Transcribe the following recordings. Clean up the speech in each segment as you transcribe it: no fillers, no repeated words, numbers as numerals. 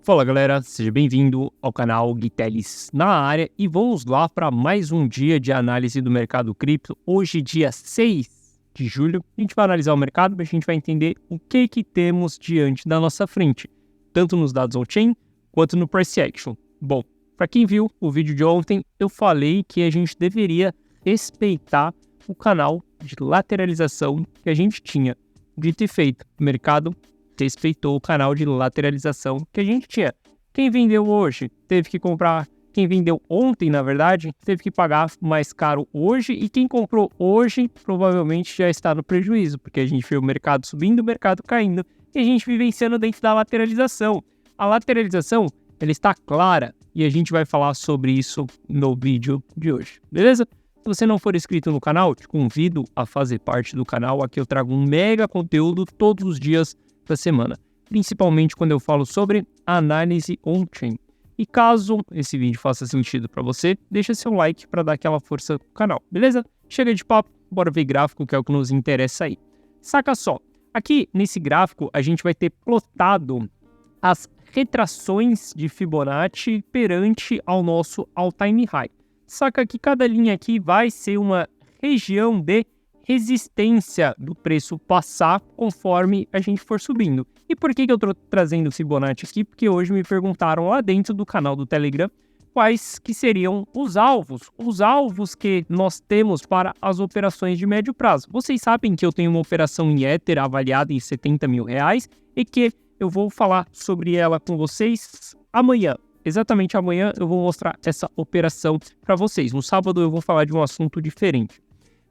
Fala galera, seja bem-vindo ao canal Guitelis na área e vamos lá para mais um dia de análise do mercado cripto. Hoje, dia 6 de julho, a gente vai analisar o mercado, mas a gente vai entender o que temos diante da nossa frente, tanto nos dados on-chain quanto no price action. Bom, para quem viu o vídeo de ontem, eu falei que a gente deveria respeitar o canal de lateralização que a gente tinha. Dito e feito, o mercado respeitou o canal de lateralização que a gente tinha. Quem vendeu hoje teve que comprar, quem vendeu ontem, na verdade, teve que pagar mais caro hoje, e quem comprou hoje provavelmente já está no prejuízo, porque a gente vê o mercado subindo, o mercado caindo, e a gente vivenciando dentro da lateralização. A lateralização, ela está clara, e a gente vai falar sobre isso no vídeo de hoje, beleza? Se você não for inscrito no canal, te convido a fazer parte do canal. Aqui eu trago um mega conteúdo todos os dias da semana, principalmente quando eu falo sobre análise on-chain. E caso esse vídeo faça sentido para você, deixa seu like para dar aquela força pro canal, beleza? Chega de papo, bora ver gráfico, que é o que nos interessa aí. Saca só, aqui nesse gráfico a gente vai ter plotado as retrações de Fibonacci perante ao nosso all-time high. Saca que cada linha aqui vai ser uma região de resistência do preço passar conforme a gente for subindo. E por que eu estou trazendo o Fibonacci aqui? Porque hoje me perguntaram lá dentro do canal do Telegram quais que seriam os alvos que nós temos para as operações de médio prazo. Vocês sabem que eu tenho uma operação em Ether avaliada em R$70 mil e que eu vou falar sobre ela com vocês amanhã. Exatamente amanhã eu vou mostrar essa operação para vocês. No sábado eu vou falar de um assunto diferente.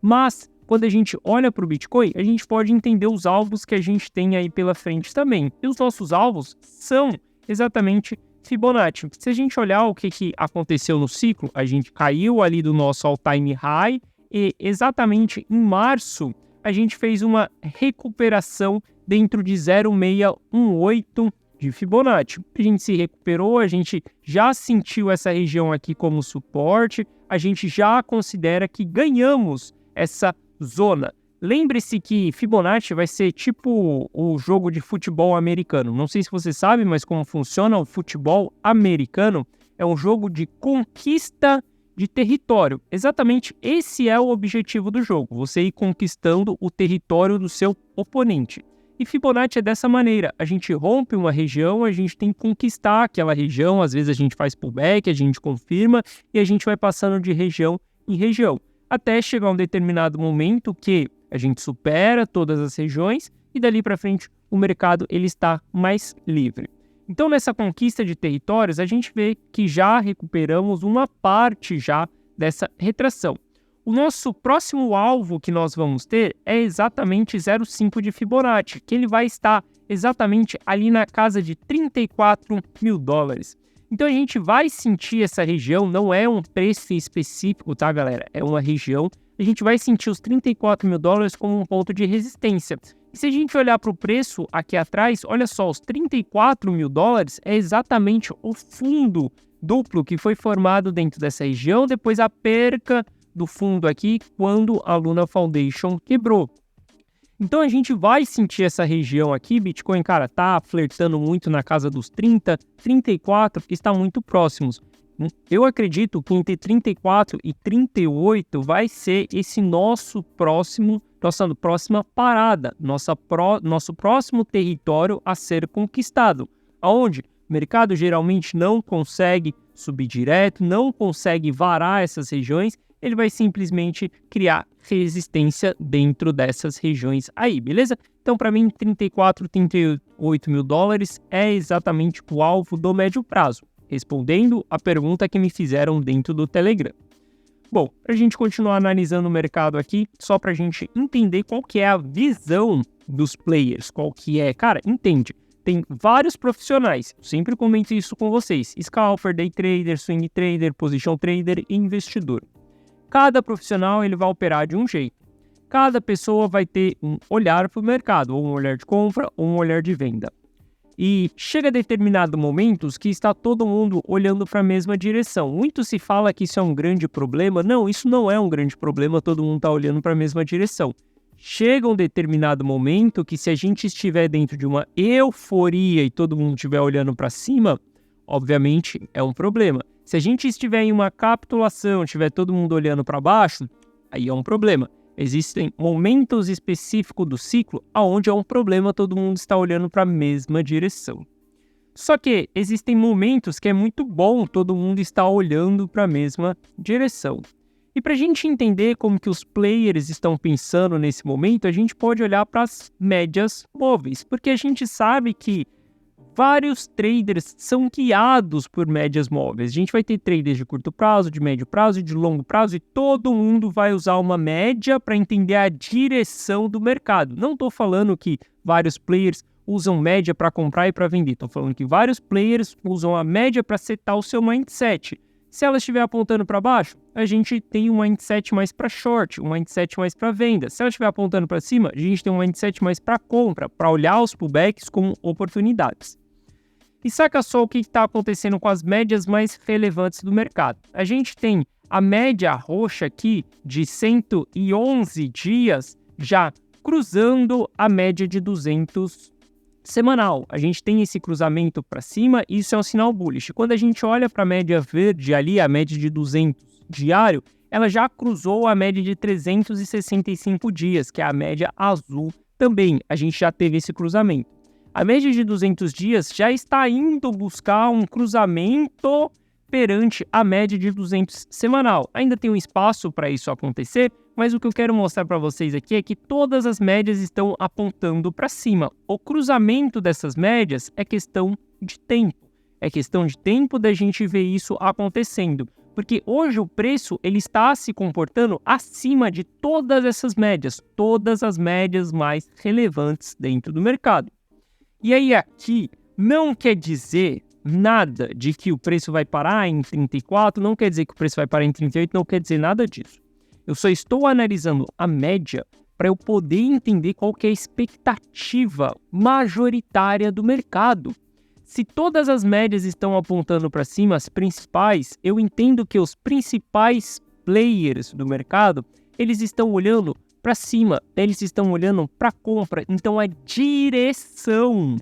Mas quando a gente olha para o Bitcoin, a gente pode entender os alvos que a gente tem aí pela frente também. E os nossos alvos são exatamente Fibonacci. Se a gente olhar o que aconteceu no ciclo, a gente caiu ali do nosso all-time high e exatamente em março a gente fez uma recuperação dentro de 0,618 de Fibonacci. A gente se recuperou, a gente já sentiu essa região aqui como suporte, a gente já considera que ganhamos essa zona. Lembre-se que Fibonacci vai ser tipo o jogo de futebol americano. Não sei se você sabe, mas como funciona o futebol americano, é um jogo de conquista de território. Exatamente esse é o objetivo do jogo, você ir conquistando o território do seu oponente. E Fibonacci é dessa maneira, a gente rompe uma região, a gente tem que conquistar aquela região, às vezes a gente faz pullback, a gente confirma e a gente vai passando de região em região, até chegar um determinado momento que a gente supera todas as regiões e dali para frente o mercado ele está mais livre. Então nessa conquista de territórios a gente vê que já recuperamos uma parte já dessa retração. O nosso próximo alvo que nós vamos ter é exatamente 0,5 de Fibonacci, que ele vai estar exatamente ali na casa de $34 mil. Então a gente vai sentir essa região, não é um preço específico, tá galera? É uma região, a gente vai sentir os $34 mil como um ponto de resistência. E se a gente olhar para o preço aqui atrás, olha só, os $34 mil é exatamente o fundo duplo que foi formado dentro dessa região, depois a perca do fundo aqui quando a Luna Foundation quebrou. Então a gente vai sentir essa região aqui, Bitcoin, cara, tá flertando muito na casa dos 30, 34, que está muito próximos. Eu acredito que entre 34 e 38 vai ser esse nossa próxima parada, nosso próximo território a ser conquistado, aonde o mercado geralmente não consegue subir direto, não consegue varar essas regiões, ele vai simplesmente criar resistência dentro dessas regiões aí, beleza? Então, para mim, 34, 38 mil dólares é exatamente o alvo do médio prazo, respondendo a pergunta que me fizeram dentro do Telegram. Bom, para a gente continuar analisando o mercado aqui, só para a gente entender qual que é a visão dos players, qual que é, cara, entende? Tem vários profissionais, eu sempre comento isso com vocês, scalper, day trader, swing trader, position trader e investidor. Cada profissional ele vai operar de um jeito. Cada pessoa vai ter um olhar para o mercado, ou um olhar de compra, ou um olhar de venda. E chega a determinado momentos que está todo mundo olhando para a mesma direção. Muito se fala que isso é um grande problema. Não, isso não é um grande problema, todo mundo está olhando para a mesma direção. chega um determinado momento que, se a gente estiver dentro de uma euforia e todo mundo estiver olhando para cima, obviamente é um problema. Se a gente estiver em uma capitulação, estiver todo mundo olhando para baixo, aí é um problema. Existem momentos específicos do ciclo onde é um problema todo mundo está olhando para a mesma direção. Só que existem momentos que é muito bom todo mundo estar olhando para a mesma direção. E para a gente entender como que os players estão pensando nesse momento, a gente pode olhar para as médias móveis, porque a gente sabe que vários traders são guiados por médias móveis. A gente vai ter traders de curto prazo, de médio prazo e de longo prazo, e todo mundo vai usar uma média para entender a direção do mercado. Não estou falando que vários players usam média para comprar e para vender. Estou falando que vários players usam a média para setar o seu mindset. Se ela estiver apontando para baixo, a gente tem um mindset mais para short, um mindset mais para venda. Se ela estiver apontando para cima, a gente tem um mindset mais para compra, para olhar os pullbacks como oportunidades. E saca só o que está acontecendo com as médias mais relevantes do mercado. A gente tem a média roxa aqui de 111 dias já cruzando a média de 200 semanal. A gente tem esse cruzamento para cima e isso é um sinal bullish. Quando a gente olha para a média verde ali, a média de 200 diário, ela já cruzou a média de 365 dias, que é a média azul também. A gente já teve esse cruzamento. A média de 200 dias já está indo buscar um cruzamento perante a média de 200 semanal. Ainda tem um espaço para isso acontecer, mas o que eu quero mostrar para vocês aqui é que todas as médias estão apontando para cima. O cruzamento dessas médias é questão de tempo. É questão de tempo da gente ver isso acontecendo. Porque hoje o preço ele está se comportando acima de todas essas médias, todas as médias mais relevantes dentro do mercado. E aí aqui não quer dizer nada de que o preço vai parar em 34, não quer dizer que o preço vai parar em 38, não quer dizer nada disso. Eu só estou analisando a média para eu poder entender qual que é a expectativa majoritária do mercado. Se todas as médias estão apontando para cima, as principais, eu entendo que os principais players do mercado, eles estão olhando para cima, eles estão olhando para compra. Então a direção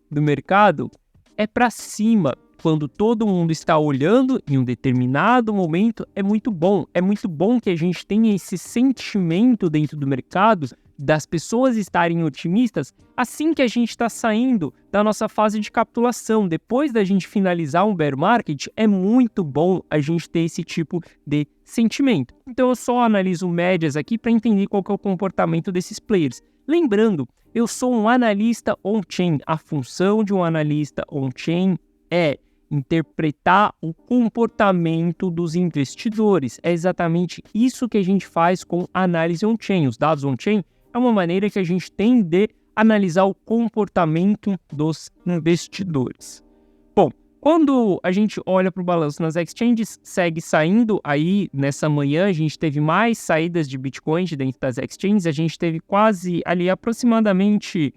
do mercado é para cima. Quando todo mundo está olhando em um determinado momento, é muito bom. É muito bom que a gente tenha esse sentimento dentro do mercado das pessoas estarem otimistas assim que a gente está saindo da nossa fase de capitulação. Depois da gente finalizar um bear market, é muito bom a gente ter esse tipo de sentimento. Então eu só analiso médias aqui para entender qual que é o comportamento desses players. Lembrando, eu sou um analista on-chain. A função de um analista on-chain é interpretar o comportamento dos investidores. É exatamente isso que a gente faz com análise on-chain. Os dados on-chain é uma maneira que a gente tem de analisar o comportamento dos investidores. Bom, quando a gente olha para o balanço nas exchanges, segue saindo aí nessa manhã, a gente teve mais saídas de Bitcoin de dentro das exchanges, a gente teve quase ali aproximadamente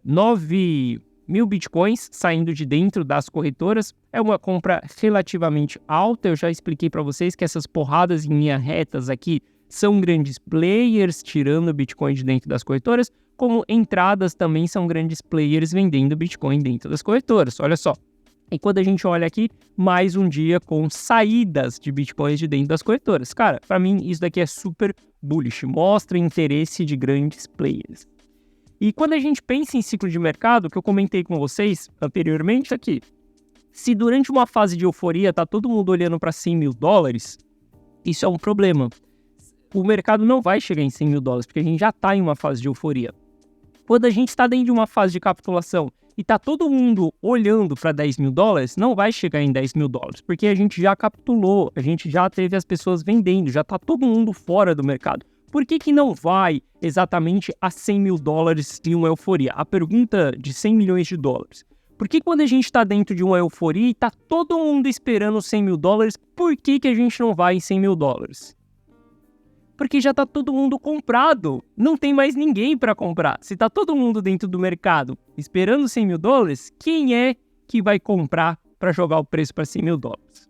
9 mil bitcoins saindo de dentro das corretoras. É uma compra relativamente alta. Eu já expliquei para vocês que essas porradas em linha retas aqui são grandes players tirando Bitcoin de dentro das corretoras, como entradas também são grandes players vendendo Bitcoin dentro das corretoras. Olha só. E quando a gente olha aqui, mais um dia com saídas de Bitcoins de dentro das corretoras. Cara, para mim isso daqui é super bullish, mostra interesse de grandes players. E quando a gente pensa em ciclo de mercado, que eu comentei com vocês anteriormente aqui, se durante uma fase de euforia tá todo mundo olhando para 100 mil dólares, isso é um problema. O mercado não vai chegar em 100 mil dólares, porque a gente já está em uma fase de euforia. Quando a gente está dentro de uma fase de capitulação e tá todo mundo olhando para 10 mil dólares, não vai chegar em 10 mil dólares, porque a gente já capitulou, a gente já teve as pessoas vendendo, já tá todo mundo fora do mercado. Por que não vai exatamente a 100 mil dólares em uma euforia? A pergunta de 100 milhões de dólares. Por que quando a gente está dentro de uma euforia e está todo mundo esperando 100 mil dólares, por que a gente não vai em 100 mil dólares? Porque já está todo mundo comprado. Não tem mais ninguém para comprar. Se está todo mundo dentro do mercado esperando 100 mil dólares, quem é que vai comprar para jogar o preço para 100 mil dólares?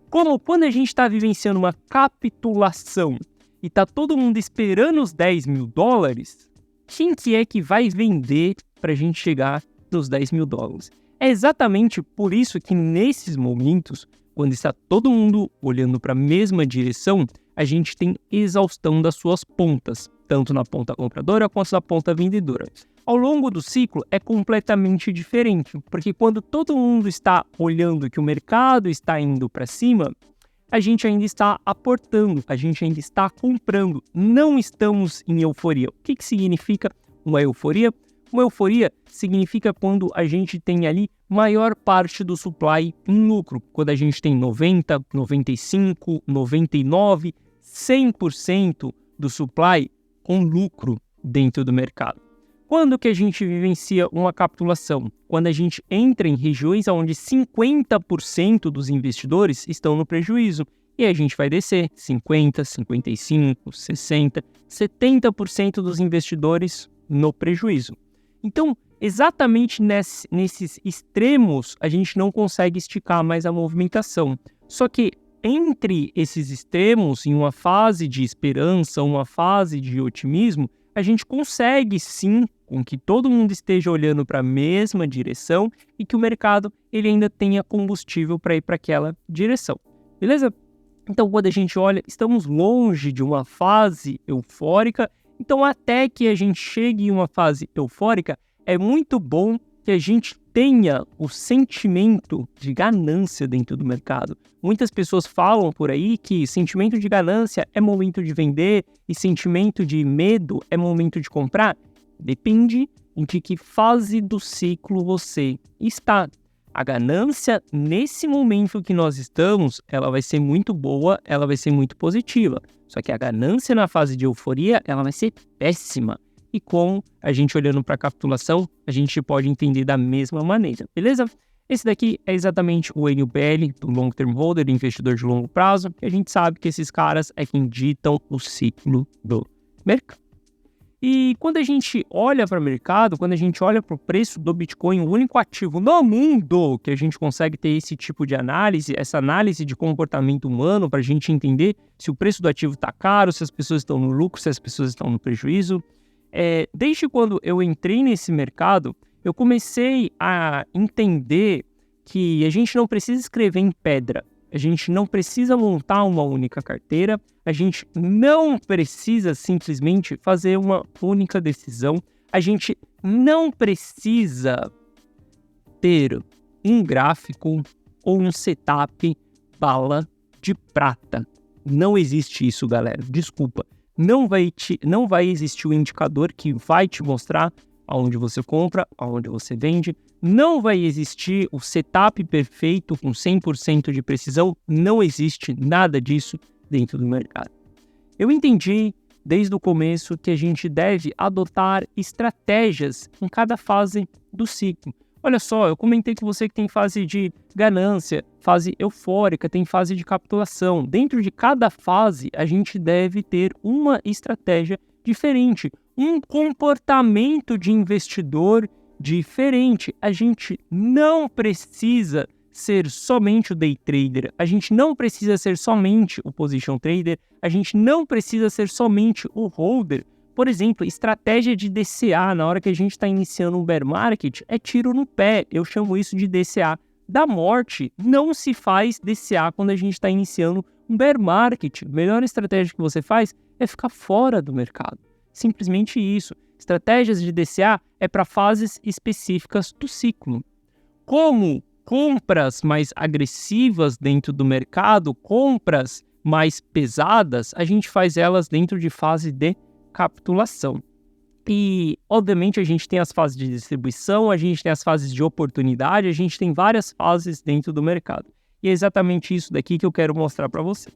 Como quando a gente está vivenciando uma capitulação e tá todo mundo esperando os 10 mil dólares, quem que é que vai vender para a gente chegar nos 10 mil dólares? É exatamente por isso que nesses momentos, quando está todo mundo olhando para a mesma direção, a gente tem exaustão das suas pontas, tanto na ponta compradora quanto na ponta vendedora. Ao longo do ciclo é completamente diferente, porque quando todo mundo está olhando que o mercado está indo para cima, a gente ainda está aportando, a gente ainda está comprando, não estamos em euforia. O que significa uma euforia? Uma euforia significa quando a gente tem ali maior parte do supply em lucro, quando a gente tem 90, 95, 99, 100% do supply com lucro dentro do mercado. Quando que a gente vivencia uma capitulação? Quando a gente entra em regiões onde 50% dos investidores estão no prejuízo. E a gente vai descer 50%, 55%, 60%, 70% dos investidores no prejuízo. Então, exatamente nesses extremos, a gente não consegue esticar mais a movimentação. Só que entre esses extremos, em uma fase de esperança, uma fase de otimismo, a gente consegue sim com que todo mundo esteja olhando para a mesma direção e que o mercado ele ainda tenha combustível para ir para aquela direção. Beleza? Então, quando a gente olha, estamos longe de uma fase eufórica. Então, até que a gente chegue em uma fase eufórica, é muito bom que a gente tenha o sentimento de ganância dentro do mercado. Muitas pessoas falam por aí que sentimento de ganância é momento de vender e sentimento de medo é momento de comprar. Depende de que fase do ciclo você está. A ganância, nesse momento que nós estamos, ela vai ser muito boa, ela vai ser muito positiva. Só que a ganância na fase de euforia, ela vai ser péssima. E com a gente olhando para a capitulação, a gente pode entender da mesma maneira, beleza? Esse daqui é exatamente o NUPL, do Long Term Holder, do investidor de longo prazo, e a gente sabe que esses caras é quem ditam o ciclo do mercado. E quando a gente olha para o mercado, quando a gente olha para o preço do Bitcoin, o único ativo no mundo que a gente consegue ter esse tipo de análise, essa análise de comportamento humano, para a gente entender se o preço do ativo está caro, se as pessoas estão no lucro, se as pessoas estão no prejuízo. Desde quando eu entrei nesse mercado, eu comecei a entender que a gente não precisa escrever em pedra, a gente não precisa montar uma única carteira, a gente não precisa simplesmente fazer uma única decisão, a gente não precisa ter um gráfico ou um setup bala de prata. Não existe isso, galera. Desculpa. Não vai existir o indicador que vai te mostrar aonde você compra, aonde você vende. Não vai existir o setup perfeito com 100% de precisão. Não existe nada disso dentro do mercado. Eu entendi desde o começo que a gente deve adotar estratégias em cada fase do ciclo. Olha só, eu comentei com você que tem fase de ganância, fase eufórica, tem fase de capitulação. Dentro de cada fase, a gente deve ter uma estratégia diferente, um comportamento de investidor diferente. A gente não precisa ser somente o day trader, a gente não precisa ser somente o position trader, a gente não precisa ser somente o holder. Por exemplo, estratégia de DCA, na hora que a gente está iniciando um bear market, é tiro no pé. Eu chamo isso de DCA da morte. Não se faz DCA quando a gente está iniciando um bear market. A melhor estratégia que você faz é ficar fora do mercado. Simplesmente isso. Estratégias de DCA é para fases específicas do ciclo. Como compras mais agressivas dentro do mercado, compras mais pesadas, a gente faz elas dentro de fase de capitulação. E, obviamente, a gente tem as fases de distribuição, a gente tem as fases de oportunidade, a gente tem várias fases dentro do mercado. E é exatamente isso daqui que eu quero mostrar para vocês.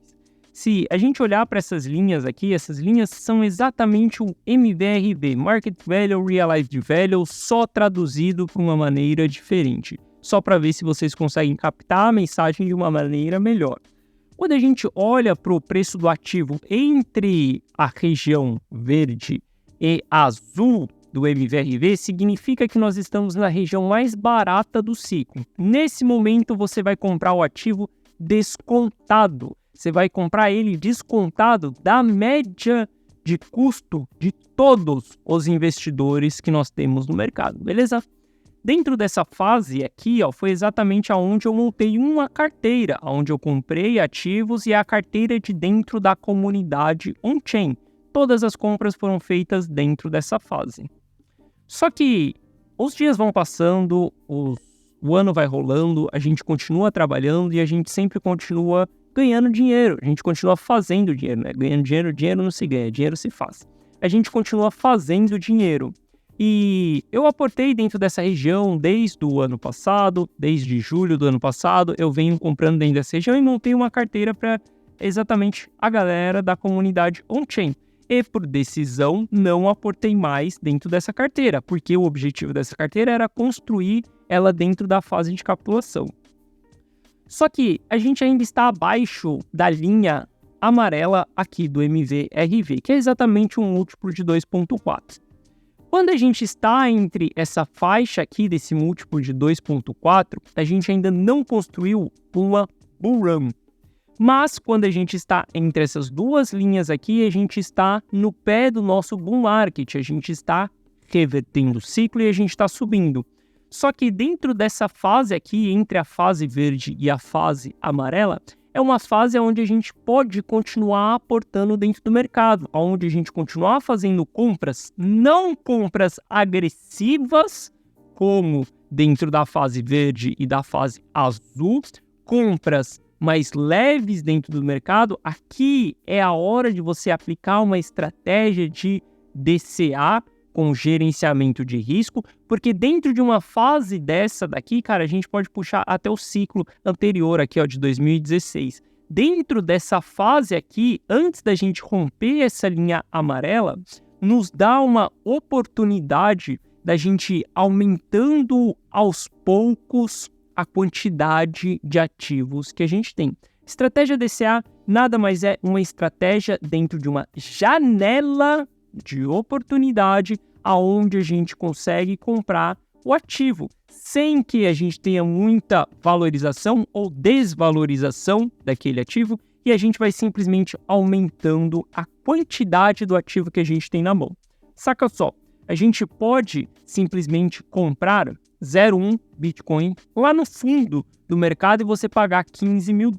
Se a gente olhar para essas linhas aqui, essas linhas são exatamente o MVRV, Market Value, Realized Value, só traduzido de uma maneira diferente. Só para ver se vocês conseguem captar a mensagem de uma maneira melhor. Quando a gente olha para o preço do ativo entre a região verde e azul do MVRV, significa que nós estamos na região mais barata do ciclo. Nesse momento, você vai comprar o ativo descontado. você vai comprar ele descontado da média de custo de todos os investidores que nós temos no mercado, beleza? Dentro dessa fase aqui, ó, foi exatamente aonde eu montei uma carteira, onde eu comprei ativos e a carteira de dentro da comunidade on-chain. Todas as compras foram feitas dentro dessa fase. Só que os dias vão passando, o ano vai rolando, a gente continua trabalhando e a gente sempre continua ganhando dinheiro. A gente continua fazendo dinheiro, né? Ganhando dinheiro, dinheiro não se ganha, dinheiro se faz. A gente continua fazendo dinheiro. E eu aportei dentro dessa região desde o ano passado, desde julho do ano passado, eu venho comprando dentro dessa região e montei uma carteira para exatamente a galera da comunidade on-chain. E por decisão, não aportei mais dentro dessa carteira, porque o objetivo dessa carteira era construir ela dentro da fase de capitulação. Só que a gente ainda está abaixo da linha amarela aqui do MVRV, que é exatamente um múltiplo de 2.4. Quando a gente está entre essa faixa aqui desse múltiplo de 2.4, a gente ainda não construiu uma bull run. Mas quando a gente está entre essas duas linhas aqui, a gente está no pé do nosso bull market, a gente está revertendo o ciclo e a gente está subindo. Só que dentro dessa fase aqui, entre a fase verde e a fase amarela, é uma fase onde a gente pode continuar aportando dentro do mercado, onde a gente continuar fazendo compras, não compras agressivas, como dentro da fase verde e da fase azul, compras mais leves dentro do mercado. Aqui é a hora de você aplicar uma estratégia de DCA, com gerenciamento de risco, porque dentro de uma fase dessa daqui, cara, a gente pode puxar até o ciclo anterior aqui, ó, de 2016. Dentro dessa fase aqui, antes da gente romper essa linha amarela, nos dá uma oportunidade da gente aumentando aos poucos a quantidade de ativos que a gente tem. Estratégia DCA nada mais é uma estratégia dentro de uma janela de oportunidade aonde a gente consegue comprar o ativo sem que a gente tenha muita valorização ou desvalorização daquele ativo e a gente vai simplesmente aumentando a quantidade do ativo que a gente tem na mão. Saca só, a gente pode simplesmente comprar 0,1 Bitcoin lá no fundo do mercado e você pagar $15 mil.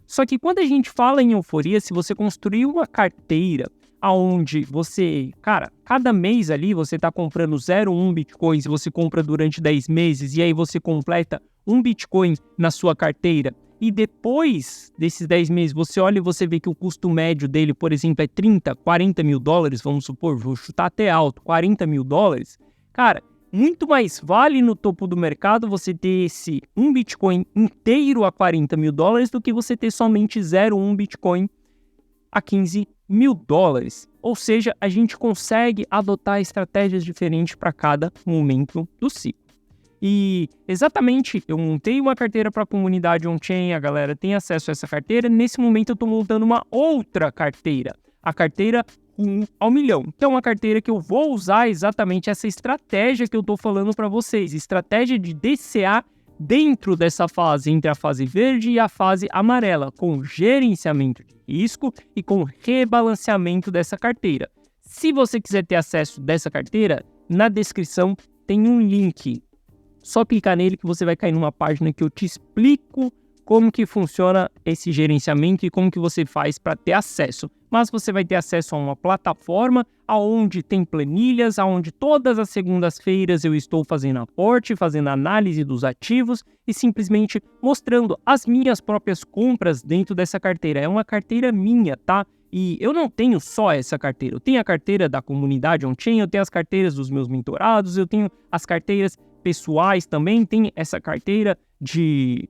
Só que quando a gente fala em euforia, se você construir uma carteira aonde você, cara, cada mês ali você está comprando 0,1 Bitcoins, você compra durante 10 meses e aí você completa 1 Bitcoin na sua carteira e depois desses 10 meses você olha e você vê que o custo médio dele, por exemplo, é 30, 40 mil dólares, vamos supor, vou chutar até alto, 40 mil dólares, cara, muito mais vale no topo do mercado você ter esse 1 Bitcoin inteiro a 40 mil dólares do que você ter somente 0,1 Bitcoin a 15 mil dólares. Ou seja, a gente consegue adotar estratégias diferentes para cada momento do ciclo. E exatamente, eu montei uma carteira para a comunidade on-chain, a galera tem acesso a essa carteira. Nesse momento eu estou montando uma outra carteira, a carteira rumo ao milhão. Então, uma carteira que eu vou usar exatamente essa estratégia que eu estou falando para vocês, estratégia de DCA dentro dessa fase, entre a fase verde e a fase amarela, com gerenciamento de risco e com rebalanceamento dessa carteira. Se você quiser ter acesso dessa carteira, na descrição tem um link. Só clicar nele que você vai cair numa página que eu te explico como que funciona esse gerenciamento e como que você faz para ter acesso. Mas você vai ter acesso a uma plataforma onde tem planilhas, onde todas as segundas-feiras eu estou fazendo aporte, fazendo análise dos ativos e simplesmente mostrando as minhas próprias compras dentro dessa carteira. É uma carteira minha, tá? E eu não tenho só essa carteira. Eu tenho a carteira da comunidade on-chain, eu tenho as carteiras dos meus mentorados, eu tenho as carteiras pessoais também, tem essa carteira de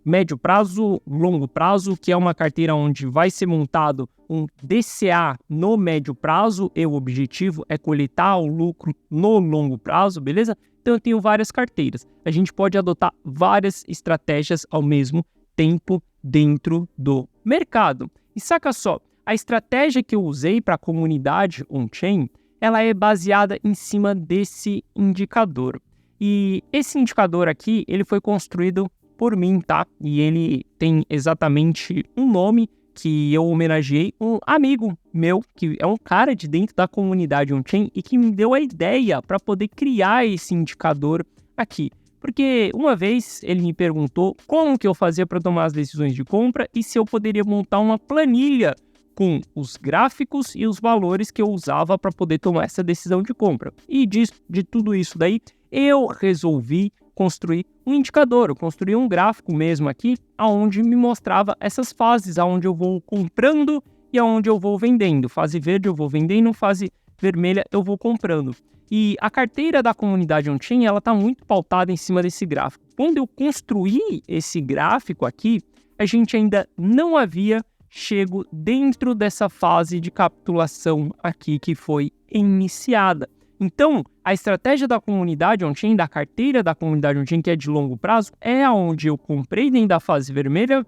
médio prazo, longo prazo, que é uma carteira onde vai ser montado um DCA no médio prazo e o objetivo é coletar o lucro no longo prazo, beleza? Então eu tenho várias carteiras. A gente pode adotar várias estratégias ao mesmo tempo dentro do mercado. E saca só, a estratégia que eu usei para a comunidade on-chain, ela é baseada em cima desse indicador. E esse indicador aqui, ele foi construído por mim, tá? E ele tem exatamente um nome que eu homenageei um amigo meu, que é um cara de dentro da comunidade on-chain e que me deu a ideia para poder criar esse indicador aqui. Porque uma vez ele me perguntou como que eu fazia para tomar as decisões de compra e se eu poderia montar uma planilha com os gráficos e os valores que eu usava para poder tomar essa decisão de compra. E de tudo isso daí, eu resolvi construir um indicador, eu construí um gráfico mesmo aqui, onde me mostrava essas fases, onde eu vou comprando e onde eu vou vendendo. Fase verde eu vou vendendo, fase vermelha eu vou comprando. E a carteira da comunidade on-chain, ela está muito pautada em cima desse gráfico. Quando eu construí esse gráfico aqui, a gente ainda não havia chego dentro dessa fase de capitulação aqui que foi iniciada. Então, a estratégia da comunidade on-chain, da carteira da comunidade on-chain, que é de longo prazo, é onde eu comprei dentro da fase vermelha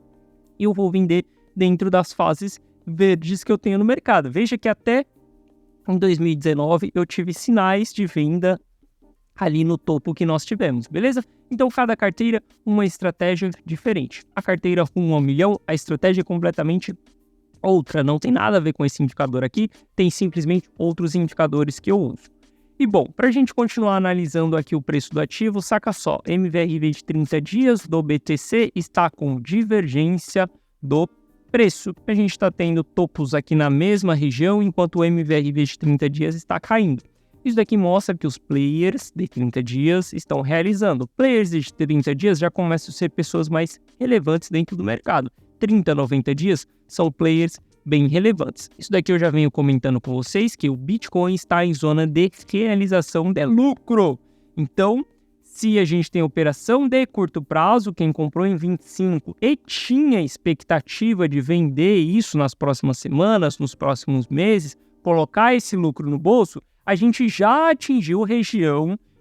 e eu vou vender dentro das fases verdes que eu tenho no mercado. Veja que até em 2019 eu tive sinais de venda ali no topo que nós tivemos, beleza? Então, cada carteira, uma estratégia diferente. A carteira rumo ao milhão, a estratégia é completamente outra. Não tem nada a ver com esse indicador aqui, tem simplesmente outros indicadores que eu uso. E bom, para a gente continuar analisando aqui o preço do ativo, saca só, MVRV de 30 dias do BTC está com divergência do preço. A gente está tendo topos aqui na mesma região, enquanto o MVRV de 30 dias está caindo. Isso daqui mostra que os players de 30 dias estão realizando. Players de 30 dias já começam a ser pessoas mais relevantes dentro do mercado. 30 a 90 dias são players bem relevantes. Isso daqui eu já venho comentando com vocês que o Bitcoin está em zona de realização de lucro. Então, se a gente tem operação de curto prazo, quem comprou em 25 e tinha expectativa de vender isso nas próximas semanas, nos próximos meses, colocar esse lucro no bolso, a gente já atingiu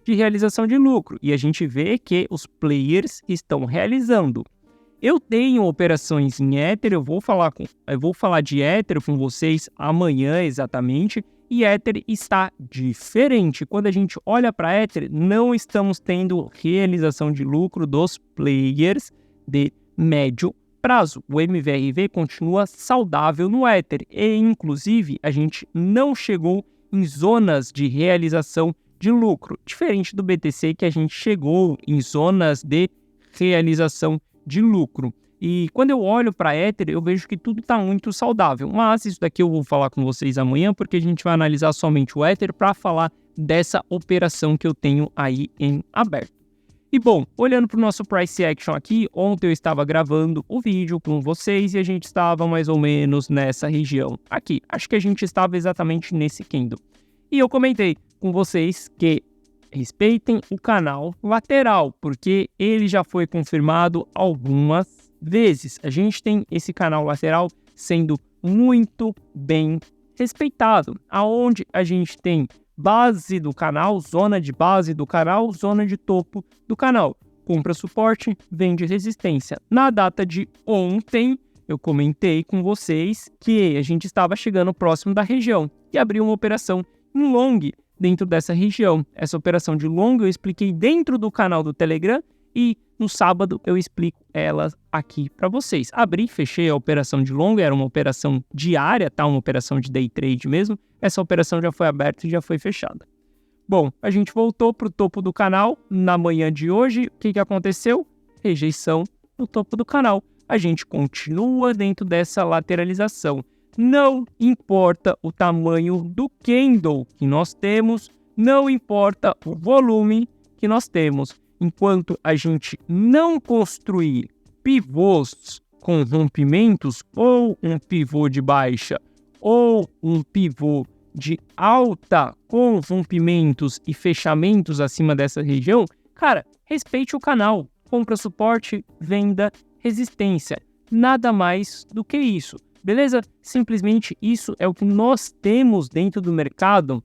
de realização de lucro e a gente vê que os players estão realizando. Eu tenho operações em Ether, eu vou falar de Ether com vocês amanhã exatamente, e Ether está diferente. Quando a gente olha para Ether, não estamos tendo realização de lucro dos players de médio prazo. O MVRV continua saudável no Ether e, inclusive, a gente não chegou em zonas de realização de lucro, diferente do BTC que a gente chegou em zonas de realização de lucro. E quando eu olho para Ether, eu vejo que tudo está muito saudável. Mas isso daqui eu vou falar com vocês amanhã, porque a gente vai analisar somente o Ether para falar dessa operação que eu tenho aí em aberto. E bom, olhando para o nosso Price Action aqui, ontem eu estava gravando o vídeo com vocês e a gente estava mais ou menos nessa região aqui. Acho que a gente estava exatamente nesse candle. E eu comentei com vocês que respeitem o canal lateral, porque ele já foi confirmado algumas vezes. A gente tem esse canal lateral sendo muito bem respeitado, aonde a gente tem base do canal, zona de base do canal, zona de topo do canal. Compra suporte, vende resistência. Na data de ontem, eu comentei com vocês que a gente estava chegando próximo da região e abriu uma operação em long dentro dessa região. Essa operação de long eu expliquei dentro do canal do Telegram e no sábado eu explico ela aqui para vocês. Abri, fechei a operação de long, era uma operação diária, tá? Uma operação de day trade mesmo. Essa operação já foi aberta e já foi fechada. Bom, a gente voltou para o topo do canal na manhã de hoje. O que aconteceu? Rejeição no topo do canal. A gente continua dentro dessa lateralização. Não importa o tamanho do candle que nós temos, não importa o volume que nós temos. Enquanto a gente não construir pivôs com rompimentos, ou um pivô de baixa, ou um pivô de alta com rompimentos e fechamentos acima dessa região, cara, respeite o canal. Compra suporte, venda, resistência. Nada mais do que isso. Beleza? Simplesmente isso é o que nós temos dentro do mercado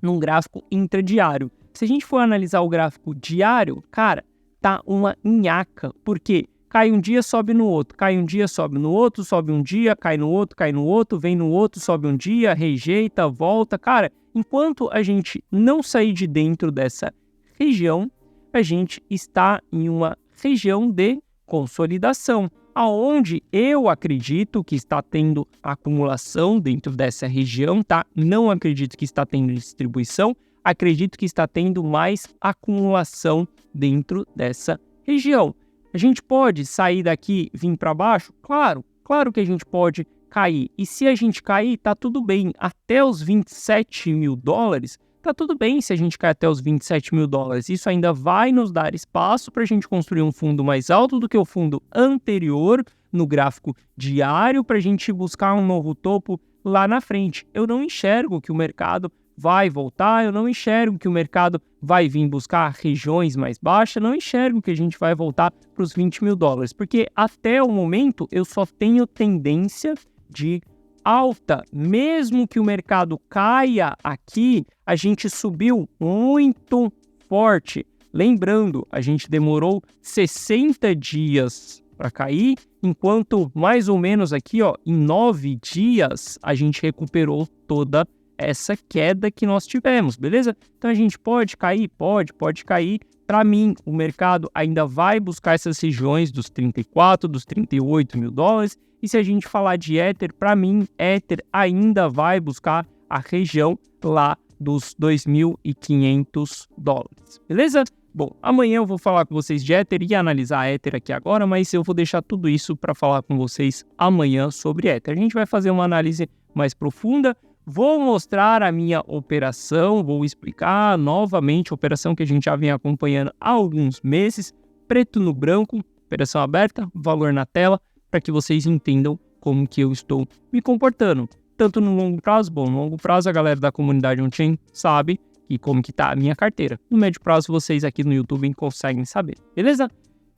num gráfico intradiário. Se a gente for analisar o gráfico diário, cara, tá uma nhaca. Por quê? Cai um dia, sobe no outro. Cai um dia, sobe no outro. Sobe um dia, cai no outro. Vem no outro, sobe um dia, rejeita, volta. Cara, enquanto a gente não sair de dentro dessa região, a gente está em uma região de consolidação, aonde eu acredito que está tendo acumulação dentro dessa região, tá? Não acredito que está tendo distribuição, acredito que está tendo mais acumulação dentro dessa região. A gente pode sair daqui e vir para baixo? Claro que a gente pode cair. E se a gente cair, tá tudo bem. Até os 27 mil dólares, tá tudo bem se a gente cair até os 27 mil dólares. Isso ainda vai nos dar espaço para a gente construir um fundo mais alto do que o fundo anterior no gráfico diário para a gente buscar um novo topo lá na frente. Eu não enxergo que o mercado vai voltar, eu não enxergo que o mercado vai vir buscar regiões mais baixas, não enxergo que a gente vai voltar para os 20 mil dólares, porque até o momento eu só tenho tendência de alta. Mesmo que o mercado caia aqui, a gente subiu muito forte. Lembrando, a gente demorou 60 dias para cair, enquanto mais ou menos aqui, ó, em 9 dias, a gente recuperou toda essa queda que nós tivemos, beleza? Então a gente pode cair? Pode cair. Para mim, o mercado ainda vai buscar essas regiões dos 34, dos 38 mil dólares. E se a gente falar de Ether, para mim, Ether ainda vai buscar a região lá dos 2.500 dólares, beleza? Bom, amanhã eu vou falar com vocês de Ether e analisar Ether aqui agora, mas eu vou deixar tudo isso para falar com vocês amanhã sobre Ether. A gente vai fazer uma análise mais profunda, vou mostrar a minha operação, vou explicar novamente a operação que a gente já vem acompanhando há alguns meses, preto no branco, operação aberta, valor na tela, para que vocês entendam como que eu estou me comportando. Tanto no longo prazo, no longo prazo a galera da comunidade on-chain sabe que como que tá a minha carteira. No médio prazo vocês aqui no YouTube conseguem saber, beleza?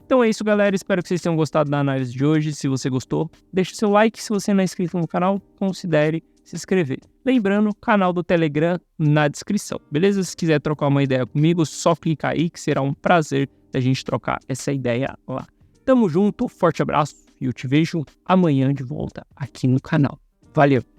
Então é isso, galera, espero que vocês tenham gostado da análise de hoje. Se você gostou, deixe seu like, se você não é inscrito no canal, considere se inscrever. Lembrando, canal do Telegram na descrição, beleza? Se quiser trocar uma ideia comigo, só clicar aí que será um prazer da gente trocar essa ideia lá. Tamo junto, forte abraço e eu te vejo amanhã de volta aqui no canal. Valeu!